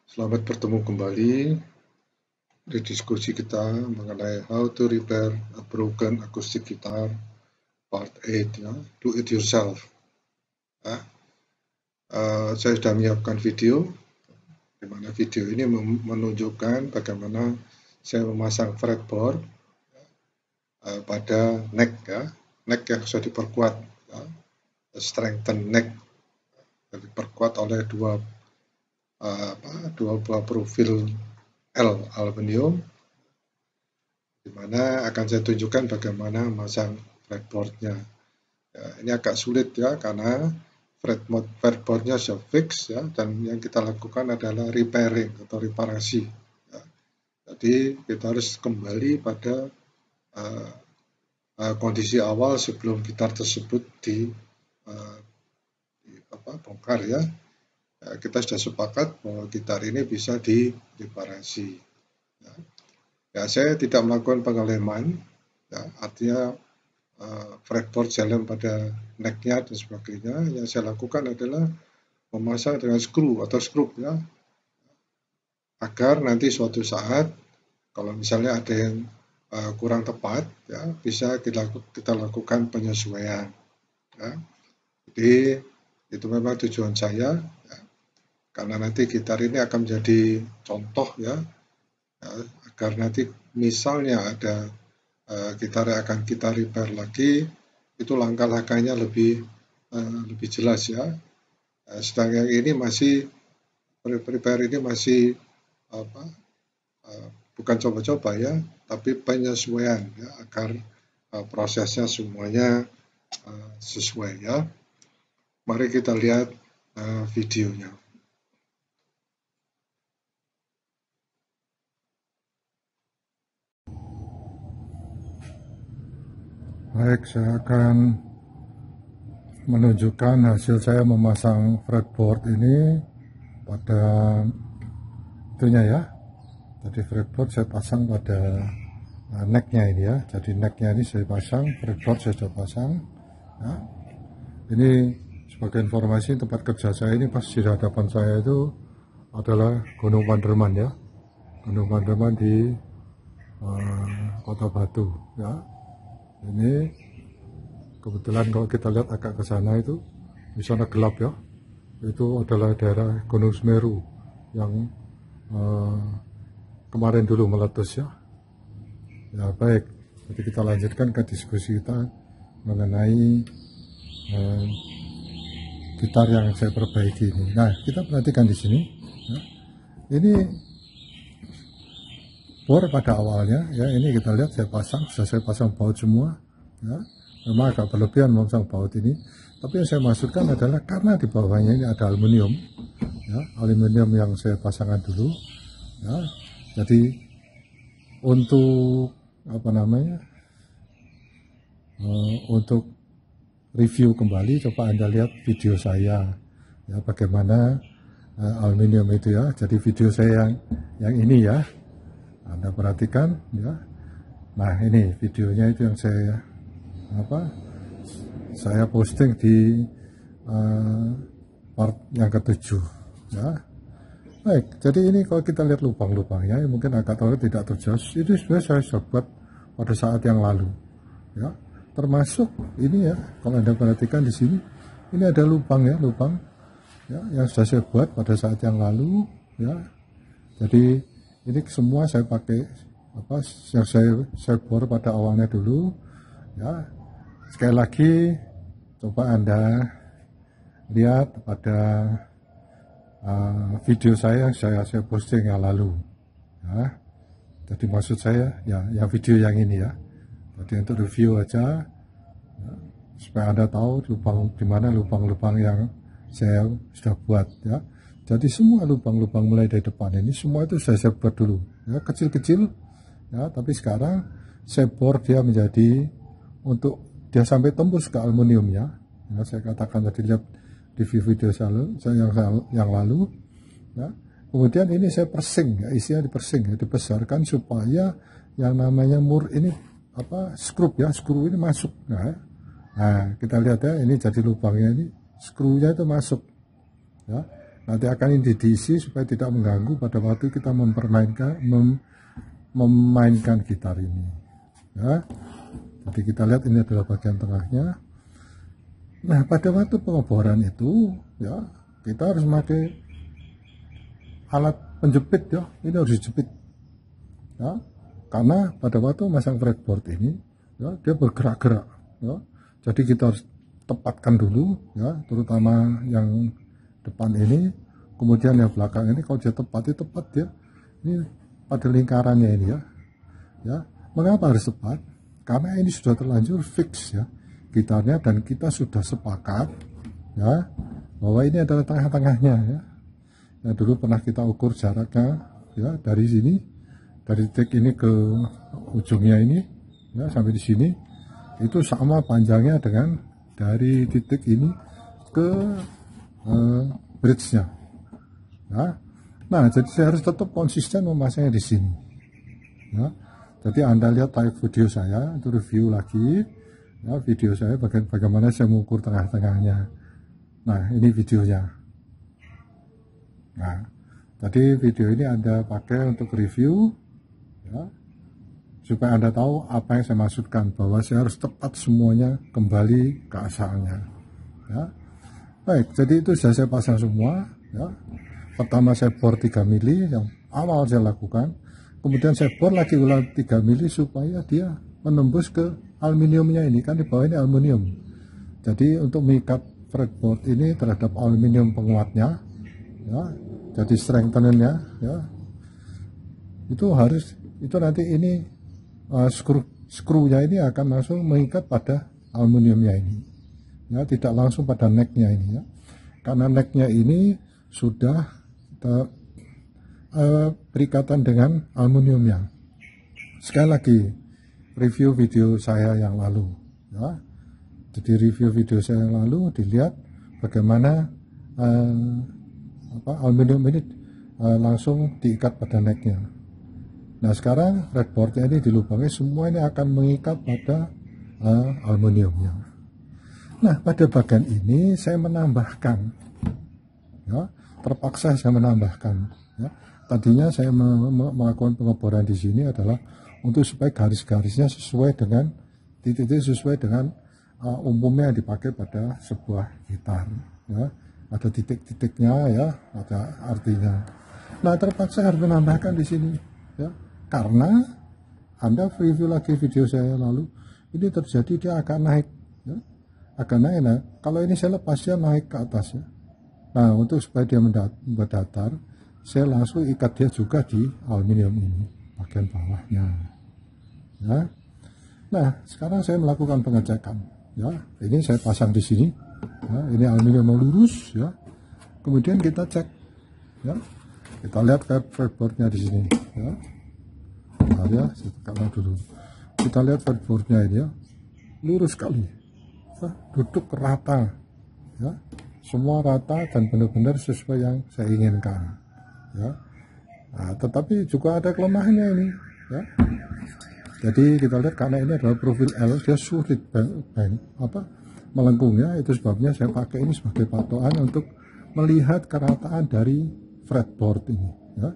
Selamat bertemu kembali di diskusi kita mengenai how to repair a broken acoustic guitar part 8 ya, do it yourself. Ya. Saya sudah menyiapkan video, di mana video ini menunjukkan bagaimana saya memasang fretboard pada neck ya, neck yang sudah diperkuat, ya, strengthen neck, diperkuat oleh dua buah profil L aluminium, di mana akan saya tunjukkan bagaimana memasang fretboardnya. Ya, ini agak sulit ya karena fretboardnya sudah fix ya, dan yang kita lakukan adalah repairing atau reparasi. Ya. Jadi kita harus kembali pada kondisi awal sebelum gitar tersebut bongkar ya. Kita sudah sepakat bahwa gitar ini bisa direparasi. Ya, saya tidak melakukan pengeleman, ya, artinya fretboard jalan pada necknya dan sebagainya. Yang saya lakukan adalah memasang dengan skru atau skrup ya, agar nanti suatu saat kalau misalnya ada yang kurang tepat ya, bisa kita lakukan penyesuaian ya. Jadi itu memang tujuan saya ya, karena nanti gitar ini akan menjadi contoh ya, agar nanti misalnya ada gitar yang akan kita repair lagi, itu langkah-langkahnya lebih jelas ya. Sedangkan ini masih repair ini masih bukan coba-coba ya, tapi penyesuaian ya, agar prosesnya semuanya sesuai ya. Mari kita lihat videonya. Baik, saya akan menunjukkan hasil saya memasang fretboard ini pada itunya ya. Jadi fretboard saya pasang pada necknya ini ya. Jadi necknya ini saya pasang, fretboard saya sudah pasang. Ya. Ini sebagai informasi, tempat kerja saya ini pas di hadapan saya itu adalah Gunung Panderman ya. Gunung Panderman di Kota Batu ya. Ini kebetulan kalau kita lihat agak ke sana itu di sana gelap ya. Itu adalah daerah Gunung Semeru yang kemarin dulu meletus ya. Ya baik, jadi kita lanjutkan ke diskusi kita mengenai gitar yang saya perbaiki ini. Nah, kita perhatikan di sini. Ya. Ini bor pada awalnya ya, ini kita lihat saya pasang baut semua. Ya. Memang agak berlebihan memasang baut ini, tapi yang saya maksudkan adalah karena di bawahnya ini ada aluminium, ya, aluminium yang saya pasangkan dulu. Ya. Jadi untuk untuk review kembali, coba Anda lihat video saya ya, bagaimana aluminium itu ya. Jadi video saya yang ini ya, Anda perhatikan ya. Nah, ini videonya itu yang saya posting di part yang ke-7 ya. Baik, jadi ini kalau kita lihat lubang-lubangnya mungkin agak terlihat tidak terjelas. Itu sudah saya buat pada saat yang lalu ya. Termasuk ini ya, kalau Anda perhatikan di sini, ini ada lubang ya, ya, yang sudah saya buat pada saat yang lalu ya. Jadi ini semua saya pakai yang saya bor pada awalnya dulu ya. Sekali lagi coba Anda lihat pada video saya posting yang lalu ya. Jadi maksud saya ya, yang video yang ini ya. Jadi untuk review aja ya, supaya Anda tahu di mana lubang-lubang yang saya sudah buat ya. Jadi semua lubang-lubang mulai dari depan ini semua itu saya buat dulu ya, kecil-kecil ya, tapi sekarang saya bor dia menjadi untuk dia sampai tembus ke aluminiumnya ya. Saya katakan tadi lihat di video yang lalu ya. Kemudian ini saya persing ya, isinya dipersing ya, dibesarkan supaya yang namanya mur ini skru ini masuk. Nah, kita lihat ya, ini jadi lubangnya ini, skrunya itu masuk ya. nanti akan ini diisi supaya tidak mengganggu pada waktu kita memainkan gitar ini ya. Jadi kita lihat ini adalah bagian tengahnya. Nah, pada waktu pengeboran itu ya kita harus memakai alat penjepit ya, ini harus dijepit ya, karena pada waktu masang fretboard ini ya dia bergerak-gerak ya. Jadi kita harus tepatkan dulu ya, terutama yang depan ini, kemudian yang belakang ini kalau dia tepat ya, ini pada lingkarannya ini ya. Ya, mengapa harus tepat? Karena ini sudah terlanjur fix ya gitarnya, dan kita sudah sepakat ya bahwa ini adalah tengah-tengahnya ya. Nah, dulu pernah kita ukur jaraknya ya, dari sini, dari titik ini ke ujungnya ini ya sampai di sini itu sama panjangnya dengan dari titik ini ke bridge-nya ya. Nah, jadi saya harus tetap konsisten memasangnya di sini ya. Jadi Anda lihat tarik video saya, itu review lagi ya, video saya bagaimana saya mengukur tengah-tengahnya. Nah, ini videonya. Nah, tadi video ini Anda pakai untuk review ya, supaya Anda tahu apa yang saya maksudkan, bahwa saya harus tepat semuanya kembali ke asalnya ya. Baik, jadi itu sudah saya pasang semua ya. Pertama saya bor 3 mili yang awal saya lakukan, kemudian saya bor lagi ulang 3 mili supaya dia menembus ke aluminiumnya ini, kan di bawah ini aluminium. Jadi untuk mengikat fretboard ini terhadap aluminium penguatnya ya, jadi strengthenernya ya, itu harus, itu nanti ini skrunya ini akan langsung mengikat pada aluminiumnya ini ya, tidak langsung pada necknya ini ya, karena necknya ini sudah berikatan dengan aluminiumnya. Sekali lagi review video saya yang lalu ya, jadi review video saya yang lalu dilihat bagaimana aluminium ini langsung diikat pada necknya. Nah, sekarang fretboardnya ini dilubangi, semua ini akan mengikat pada aluminiumnya. Nah, pada bagian ini saya menambahkan ya, terpaksa saya menambahkan ya. Tadinya saya melakukan pengeboran di sini adalah untuk supaya garis-garisnya sesuai dengan titik-titik, sesuai dengan umumnya yang dipakai pada sebuah gitar ya. Ada titik-titiknya ya, ada artinya. Nah, terpaksa harus menambahkan di sini ya, karena Anda review lagi video saya lalu, ini terjadi dia akan naik ya, akan naik. Nah, kalau ini saya lepas dia naik ke atas ya. Nah, untuk supaya dia mendatar, saya langsung ikat dia juga di aluminium ini bagian bawahnya ya. Nah, sekarang saya melakukan pengecekan ya, ini saya pasang di sini ya, ini aluminium yang lurus ya, kemudian kita cek ya, kita lihat fretboardnya di sini ya. Nah, ya, saya tekan dulu, kita lihat fretboardnya ini ya, lurus sekali ya, duduk rata ya, semua rata dan benar-benar sesuai yang saya inginkan ya. Nah, tetapi juga ada kelemahannya ini ya. Jadi kita lihat karena ini adalah profil L, dia sulit melengkung ya, itu sebabnya saya pakai ini sebagai patokan untuk melihat kerataan dari fretboard ini ya,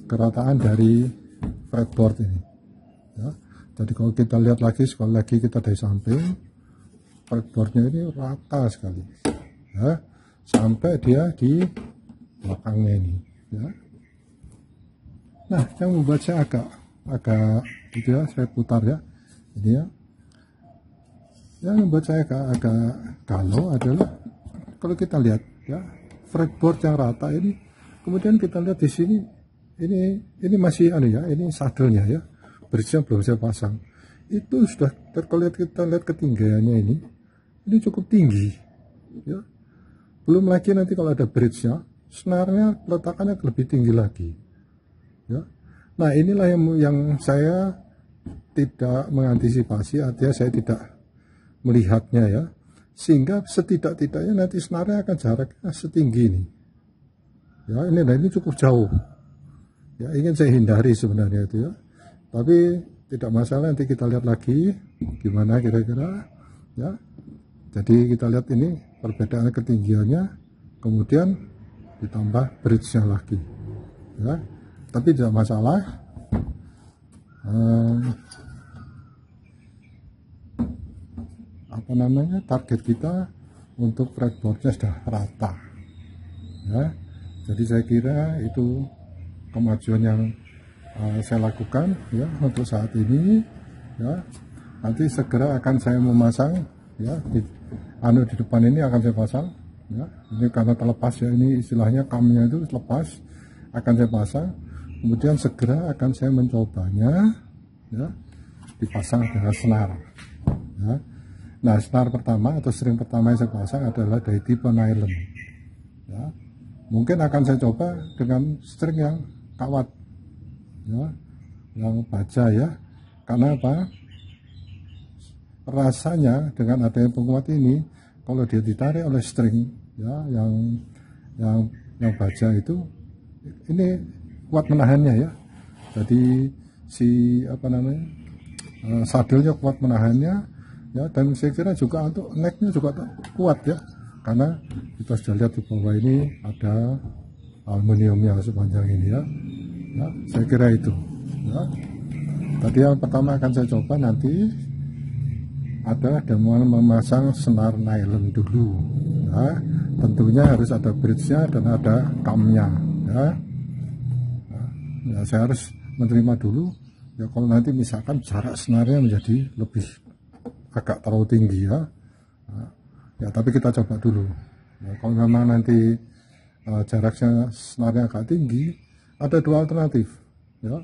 kerataan dari fretboard ini ya. Jadi kalau kita lihat lagi, sekali lagi kita dari samping, fretboardnya ini rata sekali ya, sampai dia di belakangnya ini ya. Nah, yang membuat saya agak gitu ya, saya putar ya ini ya, yang membuat saya agak galau adalah kalau kita lihat ya fretboard yang rata ini, kemudian kita lihat di sini ini masih ya, ini sadelnya ya, bridge-nya belum saya pasang, itu sudah kita lihat ketinggiannya ini cukup tinggi ya. Belum lagi nanti kalau ada bridge-nya, snare-nya peletakannya lebih tinggi lagi ya. Nah, inilah yang saya tidak mengantisipasi, artinya saya tidak melihatnya ya, sehingga setidak-tidaknya nanti snare-nya akan jaraknya setinggi ini ya, ini cukup jauh ya, ingin saya hindari sebenarnya itu ya, tapi tidak masalah, nanti kita lihat lagi gimana kira-kira ya. Jadi kita lihat ini perbedaan ketinggiannya, kemudian ditambah bridge-nya lagi ya, tapi tidak masalah. Target kita untuk fretboardnya sudah rata ya. Jadi saya kira itu kemajuan yang saya lakukan ya untuk saat ini ya. Nanti segera akan saya memasang ya, di depan ini akan saya pasang ya. Ini karena terlepas ya, ini istilahnya kamnya itu lepas, akan saya pasang. Kemudian segera akan saya mencobanya ya, dipasang dengan senar ya. Nah, senar pertama atau string pertama yang saya pasang adalah dari tipe nylon ya. Mungkin akan saya coba dengan string yang kawat ya, yang baja ya. Karena apa? Rasanya dengan adanya penguat ini, kalau dia ditarik oleh string ya, yang baja itu, ini kuat menahannya ya. Jadi sadelnya kuat menahannya ya, dan saya kira juga untuk necknya juga kuat ya, karena kita sudah lihat di bawah ini ada aluminiumnya sepanjang ini ya. Ya, saya kira itu ya. Tadi yang pertama akan saya coba nanti adalah dengan memasang senar nylon dulu ya. Tentunya harus ada bridge-nya dan ada kamnya ya. Ya, saya harus menerima dulu ya, kalau nanti misalkan jarak senarnya menjadi lebih agak terlalu tinggi ya. Ya, tapi kita coba dulu ya. Kalau memang nanti jaraknya senarnya agak tinggi, ada dua alternatif ya.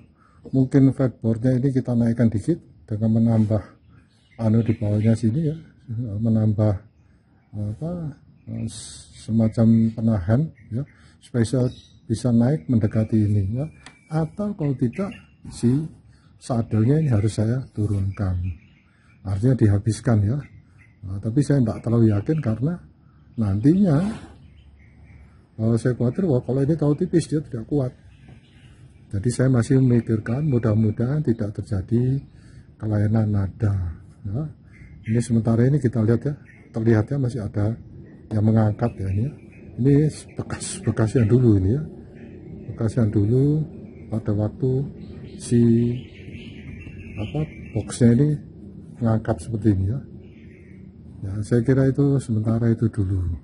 Mungkin fretboardnya ini kita naikkan dikit dengan menambah di bawahnya sini ya, menambah semacam penahan ya, supaya bisa naik mendekati ini ya. Atau kalau tidak, si sadelnya ini harus saya turunkan, artinya dihabiskan ya. Nah, tapi saya tidak terlalu yakin karena nantinya saya khawatir kalau ini terlalu tipis dia tidak kuat. Jadi saya masih memikirkan mudah-mudahan tidak terjadi kelainan nada ya. Ini sementara ini kita lihat ya, terlihat ya masih ada yang mengangkat ya ini ya. Ini bekas yang dulu ini ya, bekas yang dulu pada waktu si boxnya ini mengangkat seperti ini ya. Ya, saya kira itu sementara itu dulu.